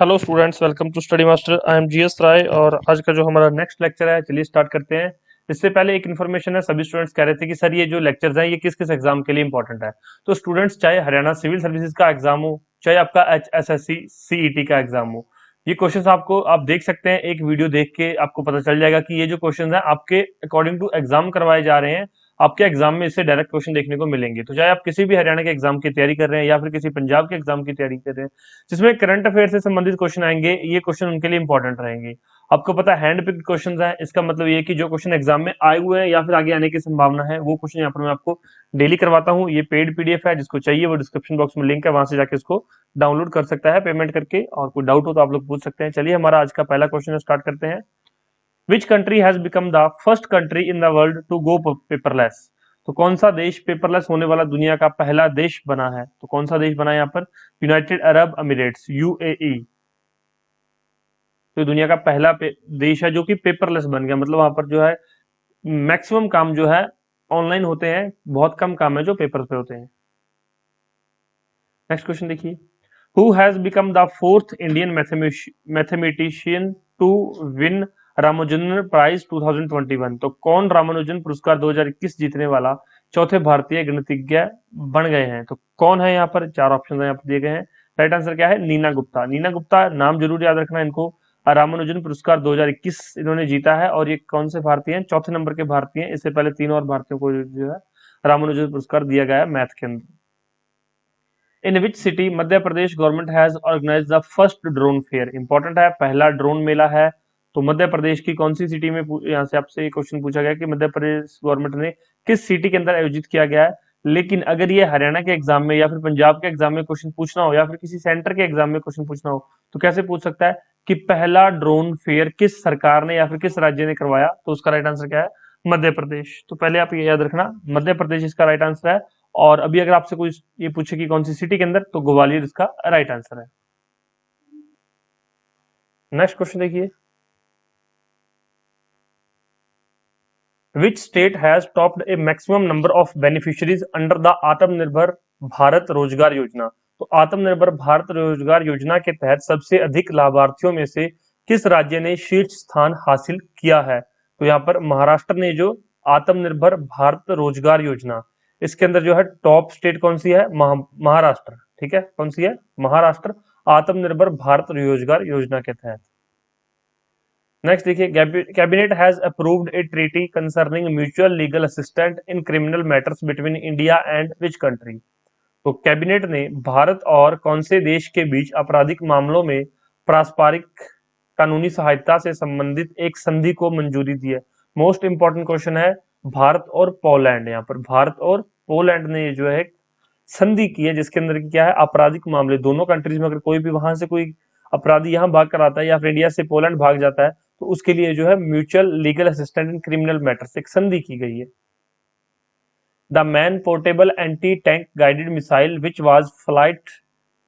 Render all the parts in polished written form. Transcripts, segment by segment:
Hello students, welcome to study master. I am GS Rai और आज का जो हमारा नेक्स्ट लेक्चर है, चलिए स्टार्ट करते हैं। इससे पहले एक इन्फॉर्मेशन है, सभी स्टूडेंट्स कह रहे थे कि सर ये जो लेक्चर्स हैं ये किस किस एग्जाम के लिए इंपॉर्टेंट है। तो स्टूडेंट्स, चाहे हरियाणा सिविल सर्विसेज का एग्जाम हो, चाहे आपका HSSC CET का एग्जाम हो, ये क्वेश्चंस आपको आप देख सकते हैं। एक वीडियो देख के आपको पता चल जाएगा कि ये जो क्वेश्चंस हैं आपके अकॉर्डिंग टू एग्जाम करवाए जा रहे हैं। आपके एग्जाम में इससे डायरेक्ट क्वेश्चन देखने को मिलेंगे। तो चाहे आप किसी भी हरियाणा के एग्जाम की तैयारी कर रहे हैं या फिर किसी पंजाब के एग्जाम की तैयारी कर रहे हैं जिसमें करंट अफेयर से संबंधित क्वेश्चन आएंगे, ये क्वेश्चन उनके लिए इंपॉर्टेंट रहेंगे। आपको पता है हैंड पिक्ड क्वेश्चन है, इसका मतलब ये कि जो क्वेश्चन एग्जाम में आए हुए हैं या फिर आगे आने की संभावना है, वो क्वेश्चन यहाँ पर मैं आपको डेली करवाता हूँ। ये पेड PDF है, जिसको चाहिए वो डिस्क्रिप्शन बॉक्स में लिंक है, वहां से जाके इसको डाउनलोड कर सकता है पेमेंट करके। और कोई डाउट हो तो आप लोग पूछ सकते हैं। चलिए हमारा आज का पहला क्वेश्चन स्टार्ट करते हैं। Which country has become the first country in the world to go paperless? तो कौन सा देश पेपरलेस होने वाला दुनिया का पहला देश बना है? तो कौन सा देश बना है यहाँ पर? United Arab Emirates, UAE। तो दुनिया का पहला देश है जो कि पेपरलेस बन गया। मतलब वहां पर जो है मैक्सिमम काम जो है ऑनलाइन होते हैं, बहुत कम काम है जो पेपर पे होते हैं। नेक्स्ट क्वेश्चन देखिए। Who has become the fourth Indian mathematician to win Ramanujan prize 2021? तो कौन रामानुजन पुरस्कार 2021 जीतने वाला चौथे भारतीय गणितज्ञ बन गए हैं? तो कौन है यहाँ पर? चार ऑप्शन यहाँ पर दिए गए हैं। राइट आंसर क्या है? नीना गुप्ता। नीना गुप्ता नाम जरूर याद रखना इनको। रामानुजन पुरस्कार 2021 इन्होंने जीता है। और ये कौन से भारतीय हैं? चौथे नंबर के भारतीय हैं। इससे पहले तीन और भारतीयों को जो है रामानुजन पुरस्कार दिया गया है मैथ के अंदर। In which city Madhya Pradesh government has organise the first drone fair? Important है, पहला ड्रोन मेला है। तो मध्य प्रदेश की कौन सी सिटी में, यहाँ से आपसे क्वेश्चन पूछा गया कि मध्य प्रदेश गवर्नमेंट ने किस सिटी के अंदर आयोजित किया गया है। लेकिन अगर ये हरियाणा के एग्जाम में या फिर पंजाब के एग्जाम में क्वेश्चन पूछना हो या फिर किसी सेंटर के एग्जाम में क्वेश्चन पूछना हो, तो कैसे पूछ सकता है कि पहला ड्रोन फेयर किस सरकार ने या फिर किस राज्य ने करवाया? तो उसका राइट आंसर क्या है? मध्य प्रदेश। तो पहले आप ये याद रखना, मध्य प्रदेश इसका राइट आंसर है। और अभी अगर आपसे कोई ये पूछे कि कौन सी सिटी के अंदर, तो ग्वालियर इसका राइट आंसर है। नेक्स्ट क्वेश्चन देखिए। Which state has topped A maximum number of beneficiaries under the आत्मनिर्भर भारत रोजगार योजना? तो आत्मनिर्भर भारत रोजगार योजना के तहत सबसे अधिक लाभार्थियों में से किस राज्य ने शीर्ष स्थान हासिल किया है? तो यहाँ पर महाराष्ट्र ने जो आत्मनिर्भर भारत रोजगार योजना, इसके अंदर जो है टॉप स्टेट कौन सी है? महाराष्ट्र। ठीक है, कौन सी है? महाराष्ट्र, आत्मनिर्भर भारत रोजगार योजना के तहत। नेक्स्ट देखिए। Cabinet has approved A treaty concerning mutual legal assistant in criminal matters between India and which country? तो कैबिनेट ने भारत और कौन से देश के बीच आपराधिक मामलों में पारस्परिक कानूनी सहायता से संबंधित एक संधि को मंजूरी दी है? मोस्ट इंपॉर्टेंट क्वेश्चन है। भारत और पोलैंड, यहाँ पर भारत और पोलैंड ने जो है संधि की है, जिसके अंदर क्या है? आपराधिक मामले दोनों कंट्रीज में, अगर कोई भी वहां से कोई अपराधी यहाँ भाग कर आता है या फिर इंडिया से पोलैंड भाग जाता है, तो उसके लिए जो है mutual legal assistant in criminal matters एक संधि की गई है। The man portable anti tank guided missile which was flight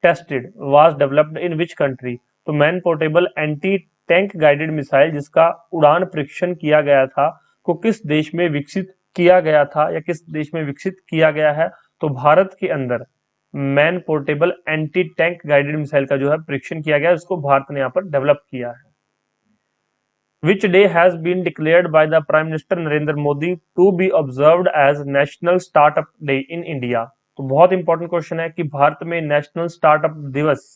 tested was developed in which country? तो man portable anti tank guided missile जिसका उड़ान परीक्षण किया गया था, को किस देश में विकसित किया गया था या किस देश में विकसित किया गया है? तो भारत के अंदर man portable anti tank guided missile का जो है परीक्षण किया गया, उसको भारत ने यहाँ पर डेवलप किया है। Which day has been declared by the Prime Minister Narendra Modi to be observed as National Startup Day in India? तो बहुत इंपॉर्टेंट क्वेश्चन है कि भारत में नेशनल स्टार्टअप दिवस,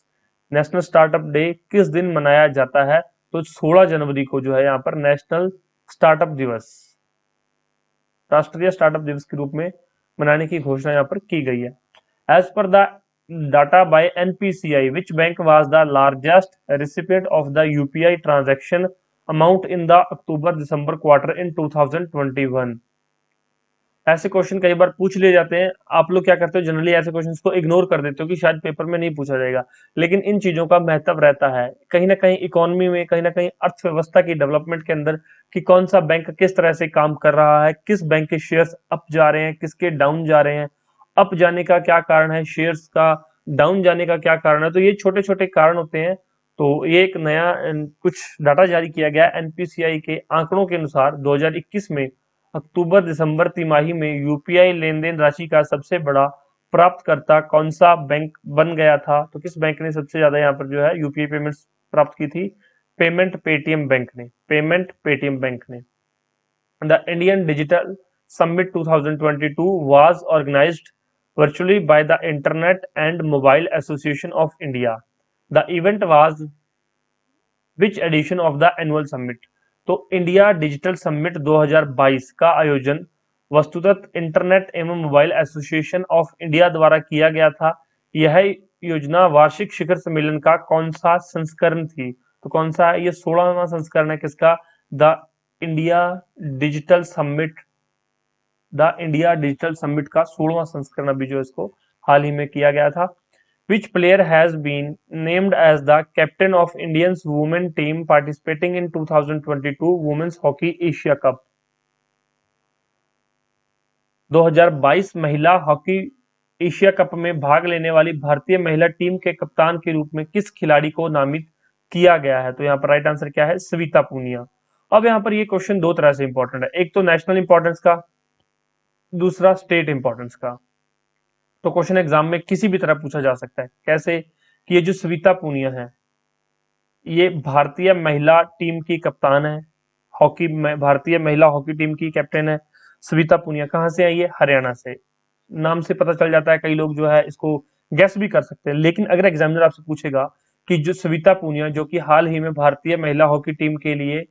नेशनल स्टार्टअप डे किस दिन मनाया जाता है? तो 16 जनवरी को जो है यहाँ पर नेशनल स्टार्टअप दिवस, राष्ट्रीय स्टार्टअप दिवस के रूप में मनाने की घोषणा यहाँ पर की गई है। As per the data by NPCI, which bank was the largest recipient of the UPI transaction amount in the October-December quarter in 2021? ऐसे क्वेश्चन कई बार पूछ लिए जाते हैं। आप लोग क्या करते हो, जनरली ऐसे क्वेश्चंस को इग्नोर कर देते हो कि शायद पेपर में नहीं पूछा जाएगा, लेकिन इन चीजों का महत्व रहता है कहीं ना कहीं इकोनॉमी में, कहीं ना कहीं अर्थव्यवस्था की डेवलपमेंट के अंदर, कि कौन सा बैंक किस तरह से काम कर रहा है, किस बैंक के शेयर्स अप जा रहे हैं, किसके डाउन जा रहे हैं, अप जाने का क्या कारण है, शेयर्स का डाउन जाने का क्या कारण है। तो ये छोटे छोटे कारण होते हैं। तो ये एक नया कुछ डाटा जारी किया गया एनपीसीआई के आंकड़ों के अनुसार 2021 में अक्टूबर दिसंबर तिमाही में यूपीआई लेन देन राशि का सबसे बड़ा प्राप्तकर्ता कौन सा बैंक बन गया था? तो किस बैंक ने सबसे ज्यादा यहाँ पर जो है यूपीआई पेमेंट्स प्राप्त की थी? पेमेंट पेटीएम बैंक ने। The Indian digital summit 2022 was organized virtually by the Internet and Mobile Association of India. The event was which edition of the annual summit? तो इंडिया डिजिटल समिट 2022 का आयोजन वस्तुतः internet एवं mobile association of India द्वारा किया गया था। यह योजना वार्षिक शिखर सम्मेलन का कौन सा संस्करण थी? तो कौन सा है? ये 16वां संस्करण है किसका? The India digital summit the India digital summit का 16वां संस्करण अभी जो इसको हाल ही में किया गया था। Which player has been named as the captain of Indian's women team participating in 2022 Women's Hockey Asia Cup? 2022 महिला हॉकी एशिया कप में भाग लेने वाली भारतीय महिला टीम के कप्तान के रूप में किस खिलाड़ी को नामित किया गया है? तो यहाँ पर राइट आंसर क्या है? सविता पूनिया। अब यहाँ पर ये क्वेश्चन दो तरह से इंपॉर्टेंट है, एक तो नेशनल इंपॉर्टेंस का, दूसरा स्टेट इंपॉर्टेंस का। तो क्वेश्चन एग्जाम में किसी भी तरह पूछा जा सकता है। कैसे? कि ये जो सविता पूनिया है ये भारतीय महिला टीम की कप्तान है, हॉकी में भारतीय महिला हॉकी टीम की कैप्टन है। सविता पूनिया कहाँ से आई है? हरियाणा से। नाम से पता चल जाता है, कई लोग जो है इसको गैस भी कर सकते हैं। लेकिन अगर एग्जामिनर आपसे पूछेगा कि जो सविता पूनिया जो कि हाल ही में भारतीय महिला हॉकी टीम के लिए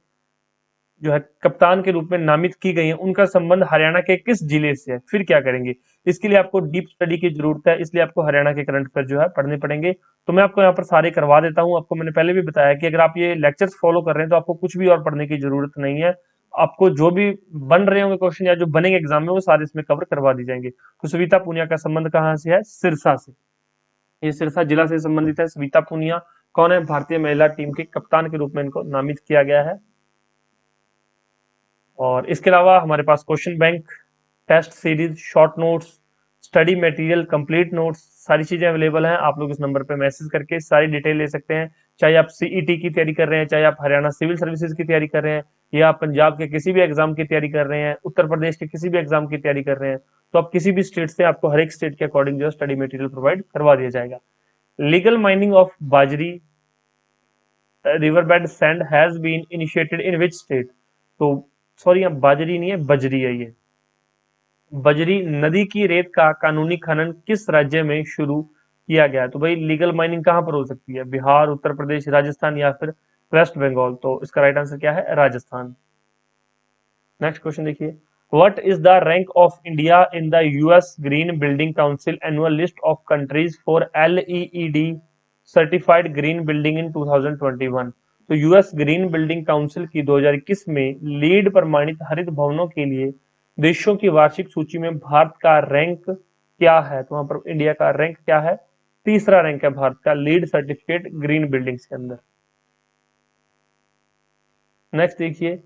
जो है कप्तान के रूप में नामित की गई है, उनका संबंध हरियाणा के किस जिले से है, फिर क्या करेंगे? इसके लिए आपको डीप स्टडी की जरूरत है, इसलिए आपको हरियाणा के करंट अफेयर जो है पढ़ने पड़ेंगे। तो मैं आपको यहाँ पर सारे करवा देता हूँ। आपको मैंने पहले भी बताया कि अगर आप ये लेक्चर्स फॉलो कर रहे हैं तो आपको कुछ भी और पढ़ने की जरूरत नहीं है। आपको जो भी बन रहे होंगे क्वेश्चन या जो बनेंगे एग्जाम में वो सारे इसमें कवर करवा दी जाएंगे। तो सविता पूनिया का संबंध कहाँ से है? सिरसा से। ये सिरसा जिला से संबंधित है। सविता पूनिया कौन है? भारतीय महिला टीम के कप्तान के रूप में इनको नामित किया गया है। और इसके अलावा हमारे पास question bank, test series, short notes, study material, complete notes, सारी चीजें अवेलेबल हैं। आप लोग इस नंबर पे मैसेज करके सारी डिटेल ले सकते हैं। चाहे आप सीईटी की तैयारी कर रहे हैं, चाहे आप हरियाणा सिविल सर्विसेज की तैयारी कर रहे हैं, या आप पंजाब के किसी भी एग्जाम की तैयारी कर रहे हैं, उत्तर प्रदेश के किसी भी एग्जाम की तैयारी कर रहे हैं, तो आप किसी भी स्टेट से आपको हर एक स्टेट के अकॉर्डिंग जो स्टडी मटेरियल प्रोवाइड करवा दिया जाएगा। Legal mining of bajri river bed sand has been initiated in which state? तो सॉरी यहाँ बाजरी नहीं है, बजरी है। ये बजरी नदी की रेत का कानूनी खनन किस राज्य में शुरू किया गया है? तो भाई लीगल माइनिंग कहां पर हो सकती है? बिहार, उत्तर प्रदेश, राजस्थान या फिर वेस्ट बंगाल। तो इसका राइट आंसर क्या है? राजस्थान। नेक्स्ट क्वेश्चन देखिए, what is the rank of India in the US green building council annual list of countries for LED certified green building in 2021? तो यूएस ग्रीन बिल्डिंग काउंसिल की 2021 में lead प्रमाणित हरित भवनों के लिए देशों की वार्षिक सूची में भारत का रैंक क्या है? तो वहां पर इंडिया का रैंक क्या है? तीसरा रैंक है भारत का लीड सर्टिफिकेट ग्रीन बिल्डिंग्स के अंदर। नेक्स्ट देखिए,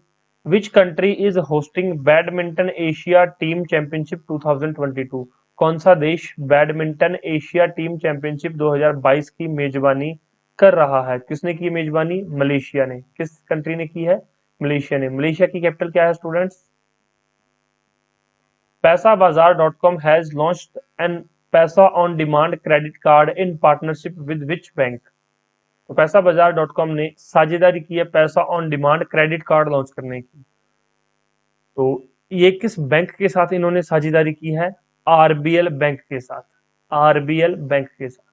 which country is hosting badminton Asia team championship 2022? कौन सा देश बैडमिंटन एशिया टीम चैंपियनशिप 2022 की मेजबानी कर रहा है? किसने की मेजबानी? मलेशिया ने। किस कंट्री ने की है? मलेशिया ने। मलेशिया की कैपिटल क्या है students? Paisabazaar.com has launched an पैसा on demand credit card in partnership with which bank? तो पैसाबाजार.com ने साझेदारी की है पैसा on demand credit card launch करने की। तो ये किस बैंक के साथ इन्होंने साझेदारी की है? आरबीएल बैंक के साथ। आरबीएल बैंक के साथ।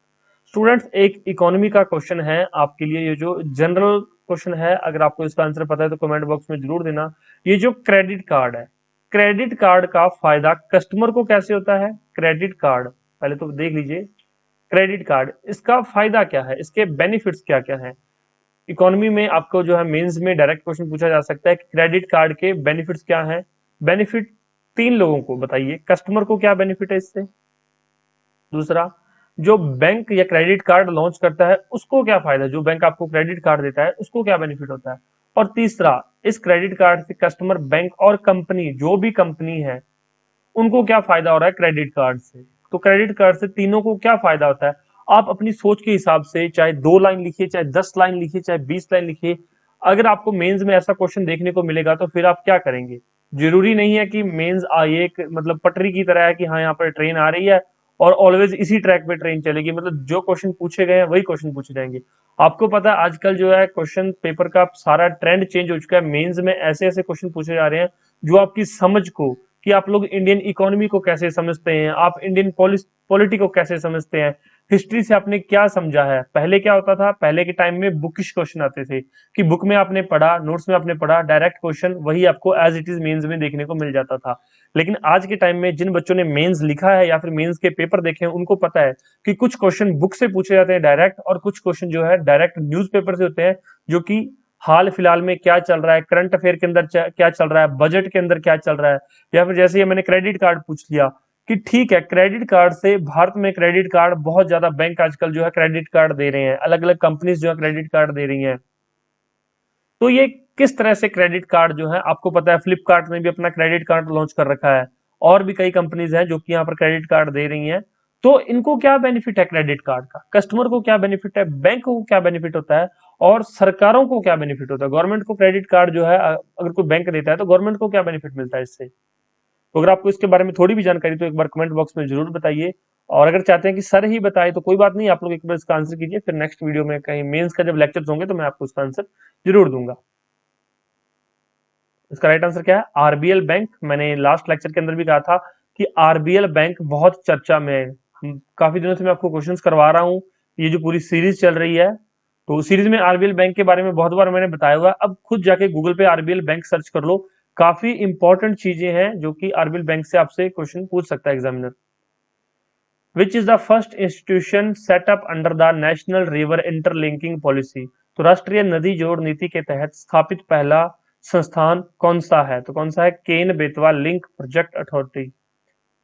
स्टूडेंट्स एक इकोनॉमी का क्वेश्चन है आपके लिए, ये जो जनरल क्वेश्चन है, अगर आपको इसका आंसर पता है तो कमेंट बॉक्स में जरूर देना। ये जो क्रेडिट कार्ड है, क्रेडिट कार्ड का फायदा कस्टमर को कैसे होता है? क्रेडिट कार्ड पहले तो देख लीजिए, क्रेडिट कार्ड इसका फायदा क्या है, इसके बेनिफिट्स क्या क्या है। इकोनॉमी में आपको जो है मेंस में डायरेक्ट क्वेश्चन पूछा जा सकता है कि क्रेडिट कार्ड के बेनिफिट्स क्या हैं। बेनिफिट तीन लोगों को बताइए, कस्टमर को क्या बेनिफिट है इससे, दूसरा जो बैंक या क्रेडिट कार्ड लॉन्च करता है उसको क्या फायदा, जो बैंक आपको क्रेडिट कार्ड देता है उसको क्या बेनिफिट होता है, और तीसरा इस क्रेडिट कार्ड से कस्टमर, बैंक और कंपनी, जो भी कंपनी है उनको क्या फायदा हो रहा है क्रेडिट कार्ड से। तो क्रेडिट कार्ड से तीनों को क्या फायदा होता है, आप अपनी सोच के हिसाब से चाहे 2 लाइन लिखिए, चाहे 10 लाइन लिखिए, चाहे 20 लाइन लिखिए। अगर आपको मेंस में ऐसा क्वेश्चन देखने को मिलेगा तो फिर आप क्या करेंगे? जरूरी नहीं है कि मेंस आए मतलब पटरी की तरह है कि हाँ यहाँ पर ट्रेन आ रही है और ऑलवेज इसी ट्रैक पे ट्रेन चलेगी, मतलब जो क्वेश्चन पूछे गए हैं वही क्वेश्चन पूछे जाएंगे। आपको पता है आजकल जो है क्वेश्चन पेपर का सारा ट्रेंड चेंज हो चुका है, मेंस में ऐसे ऐसे क्वेश्चन पूछे जा रहे हैं जो आपकी समझ को, कि आप लोग इंडियन इकोनॉमी को कैसे समझते हैं, आप इंडियन पॉलिटी को कैसे समझते हैं, हिस्ट्री से आपने क्या समझा है। पहले क्या होता था, पहले के टाइम में बुकिश क्वेश्चन आते थे कि बुक में आपने पढ़ा, नोट्स में आपने पढ़ा, डायरेक्ट क्वेश्चन वही आपको एज इट इज मेंस में देखने को मिल जाता था। लेकिन आज के टाइम में जिन बच्चों ने मेंस लिखा है या फिर मेंस के पेपर देखे हैं उनको पता है कि कुछ क्वेश्चन बुक से पूछे जाते हैं डायरेक्ट, और कुछ क्वेश्चन जो है डायरेक्ट न्यूज़पेपर से होते हैं, जो कि हाल फिलहाल में क्या चल रहा है, करंट अफेयर के अंदर क्या चल रहा है, बजट के अंदर क्या चल रहा है। या फिर जैसे ये मैंने क्रेडिट कार्ड पूछ लिया कि ठीक है, क्रेडिट कार्ड से भारत में क्रेडिट कार्ड बहुत ज्यादा बैंक आजकल जो है क्रेडिट कार्ड दे रहे हैं, अलग अलग कंपनीज जो है क्रेडिट कार्ड दे रही हैं। तो ये किस तरह से क्रेडिट कार्ड जो है, आपको पता है फ्लिपकार्ट ने भी अपना क्रेडिट कार्ड लॉन्च कर रखा है, और भी कई कंपनीज हैं जो कि यहाँ पर क्रेडिट कार्ड दे रही हैं। तो इनको क्या बेनिफिट है क्रेडिट कार्ड का, कस्टमर को क्या बेनिफिट है, बैंक को क्या बेनिफिट होता है, और सरकारों को क्या बेनिफिट होता है। गवर्नमेंट को क्रेडिट कार्ड जो है अगर कोई बैंक देता है तो गवर्नमेंट को क्या बेनिफिट मिलता है इससे। तो अगर आपको इसके बारे में थोड़ी भी जानकारी तो एक बार कमेंट बॉक्स में जरूर बताइए। और अगर चाहते हैं कि सर ही बताए तो कोई बात नहीं, आप लोग एक बार इसका आंसर कीजिए, फिर नेक्स्ट वीडियो में कहीं मेंस का जब लेक्चर्स होंगे तो मैं आपको इसका आंसर जरूर दूंगा। इसका राइट आंसर क्या है, आरबीएल बैंक। मैंने लास्ट लेक्चर के अंदर भी कहा था कि आरबीएल बैंक बहुत चर्चा में है। काफी दिनों से मैं आपको क्वेश्चंस करवा रहा हूँ, ये जो पूरी सीरीज चल रही है, तो सीरीज में आरबीएल बैंक के बारे में बहुत बार मैंने बताया हुआ है। अब खुद जाके गूगल पे आरबीएल बैंक सर्च कर लो, काफी इंपॉर्टेंट चीजें हैं जो कि आरबीएल बैंक से आपसे क्वेश्चन पूछ सकता है examiner. Which is the first institution set up under the national river interlinking policy. तो राष्ट्रीय नदी जोड़ नीति के तहत स्थापित पहला संस्थान कौन सा है, तो कौन सा है, Ken Betwa link project authority.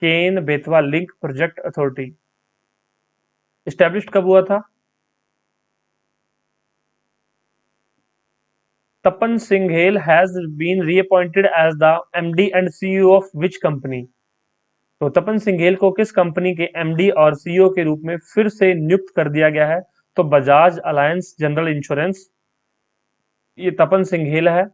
Ken Betwa link project authority established कब हुआ था। Tapan Singhel has been reappointed as the MD and CEO of which company. तो तपन सिंघेल को किस कंपनी के एमडी और सीईओ के रूप में फिर से नियुक्त कर दिया गया है, तो बजाज अलायंस जनरल इंश्योरेंस, ये तपन सिंघेल है।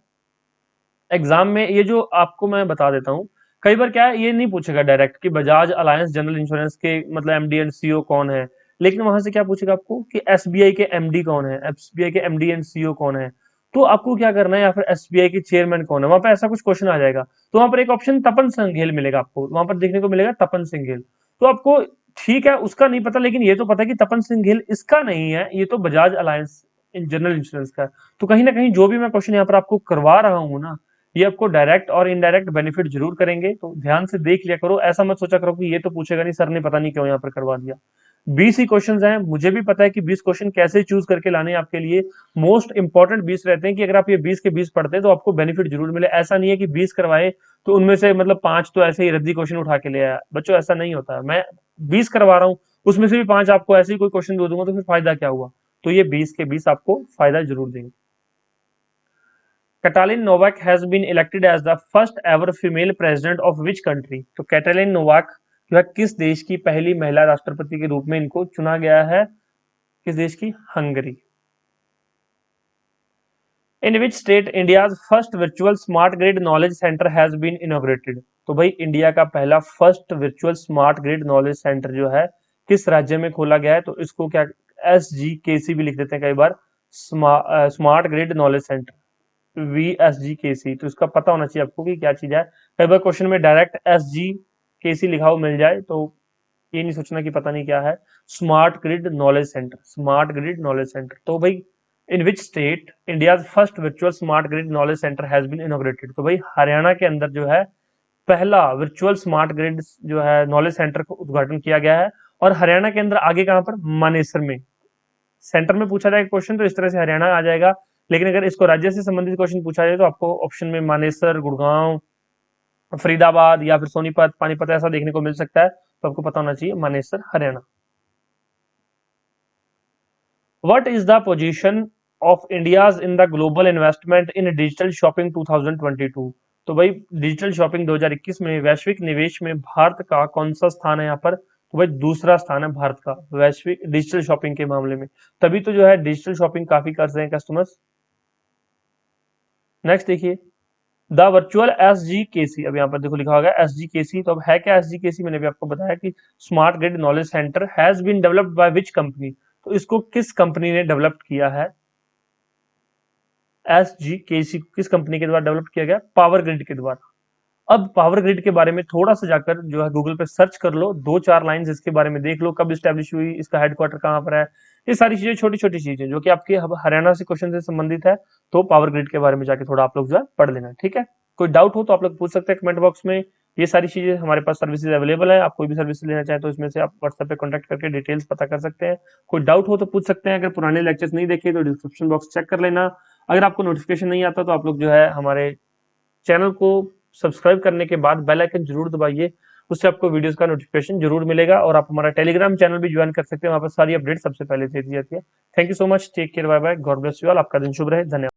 एग्जाम में ये जो आपको मैं बता देता हूँ, कई बार क्या है ये नहीं पूछेगा डायरेक्ट कि बजाज अलायंस जनरल इंश्योरेंस के मतलब एमडी एंड सीईओ कौन है, लेकिन वहां से क्या पूछेगा आपको कि एसबीआई के एमडी कौन है, एसबीआई के एमडी एंड सीईओ कौन है। तो आपको क्या करना है, या फिर एसबीआई के चेयरमैन कौन है, वहां पर ऐसा कुछ क्वेश्चन आ जाएगा। तो वहां पर एक ऑप्शन तपन सिंघेल मिलेगा, आपको वहां पर देखने को मिलेगा तपन सिंघेल। तो आपको ठीक है उसका नहीं पता, लेकिन ये तो पता है कि तपन सिंघेल इसका नहीं है, ये तो बजाज अलायंस जनरल इंश्योरेंस का है। तो कहीं ना कहीं जो भी मैं क्वेश्चन यहाँ पर आपको करवा रहा हूँ ना, ये आपको डायरेक्ट और इनडायरेक्ट बेनिफिट जरूर करेंगे, तो ध्यान से देख लिया करो, ऐसा मत सोचा करो कि ये तो पूछेगा नहीं, सर ने पता नहीं क्यों यहाँ पर करवा दिया। 20 ही क्वेश्चन हैं, मुझे भी पता है कि 20 क्वेश्चन कैसे चूज करके लाने हैं आपके लिए। मोस्ट इंपॉर्टेंट 20 रहते हैं कि अगर आप ये 20 के 20 पढ़ते हैं तो आपको बेनिफिट जरूर मिले। ऐसा नहीं है कि 20 करवाए तो उनमें से मतलब 5 तो ऐसे ही रद्दी क्वेश्चन उठा के ले आया, बच्चों ऐसा नहीं होता है। मैं 20 करवा रहा हूँ, उसमें से भी 5 आपको ऐसे ही कोई क्वेश्चन दे दूंगा तो फिर फायदा क्या हुआ। तो ये 20 के 20 आपको फायदा जरूर देंगे। Katalin Novak has been elected as the first ever female president of which country. तो कैटालिन नोवाक जो है किस देश की पहली महिला राष्ट्रपति के रूप में इनको चुना गया है, किस देश की, Hungary. In which state India's first virtual smart grid knowledge centre has been inaugurated. तो भाई इंडिया का पहला first virtual smart grid knowledge centre जो है किस राज्य में खोला गया है, तो इसको क्या SGKC भी लिख देते हैं कई बार, smart grid knowledge centre, VSGKC। तो इसका पता होना चाहिए आपको कि क्या चीज है। कई बार क्वेश्चन में डायरेक्ट SGKC लिखा हो मिल जाए तो ये नहीं सोचना कि पता नहीं क्या है। Smart grid knowledge centre, smart grid knowledge centre. तो भाई in which state India first virtual smart grid knowledge centre has been inaugurated. तो भाई हरियाणा के अंदर जो है पहला वर्चुअल स्मार्ट ग्रिड जो है नॉलेज सेंटर का उद्घाटन किया गया है। और हरियाणा के अंदर आगे कहां पर, मानेसर में। सेंटर में पूछा जाएगा क्वेश्चन तो इस तरह से हरियाणा आ जाएगा, लेकिन अगर इसको राज्य से संबंधित क्वेश्चन पूछा जाए तो आपको ऑप्शन में मानेसर, गुड़गांव, फरीदाबाद या फिर सोनीपत, पानीपत ऐसा देखने को मिल सकता है। तो आपको पता होना चाहिए Manesar, Haryana. What is the position of India's in the global investment in digital shopping 2022। तो भाई डिजिटल शॉपिंग 2021 में वैश्विक निवेश में भारत का कौन सा स्थान है यहाँ पर, तो भाई दूसरा स्थान है भारत का वैश्विक डिजिटल शॉपिंग के मामले में। तभी तो जो है डिजिटल शॉपिंग काफी कर रहे हैं कस्टमर्स। नेक्स्ट देखिए, द वर्चुअल SGKC, अब यहाँ पर देखो लिखा होगा SGKC, तो अब है क्या SGKC? मैंने भी आपको बताया कि smart grid knowledge centre has been developed by which company, तो इसको किस कंपनी ने डेवलप किया है? SGKC किस कंपनी के द्वारा डेवलप किया गया? पावर ग्रिड के द्वारा। अब पावर ग्रिड के बारे में थोड़ा सा जाकर जो है गूगल पे सर्च कर लो, 2-4 लाइंस इसके बारे में देख लो, कब स्टैब्लिश हुई, इसका हेडक्वार्टर कहाँ पर है, ये सारी चीजें छोटी छोटी चीजें जो कि आपके हरियाणा से क्वेश्चन से संबंधित है। तो पावर ग्रिड के बारे में जाके थोड़ा आप लोग जो है पढ़ लेना, ठीक है। कोई डाउट हो तो आप लोग पूछ सकते हैं कमेंट बॉक्स में। ये सारी चीजें हमारे पास सर्विसेज अवेलेबल है, आप कोई भी सर्विस लेना चाहें तो इसमें से आप व्हाट्सएप पे कॉन्टैक्ट करके डिटेल्स पता कर सकते हैं। कोई डाउट हो तो पूछ सकते हैं। अगर पुराने लेक्चर्स नहीं देखे तो डिस्क्रिप्शन बॉक्स चेक कर लेना। अगर आपको नोटिफिकेशन नहीं आता तो आप लोग जो है हमारे चैनल को सब्सक्राइब करने के बाद बेल आइकन जरूर दबाइए, उससे आपको वीडियोस का नोटिफिकेशन जरूर मिलेगा। और आप हमारा टेलीग्राम चैनल भी ज्वाइन कर सकते हैं, वहां पर सारी अपडेट सबसे पहले दे दी जाती है। Thank you so much, take care, bye bye, God bless you all, आपका दिन शुभ रहे, धन्यवाद।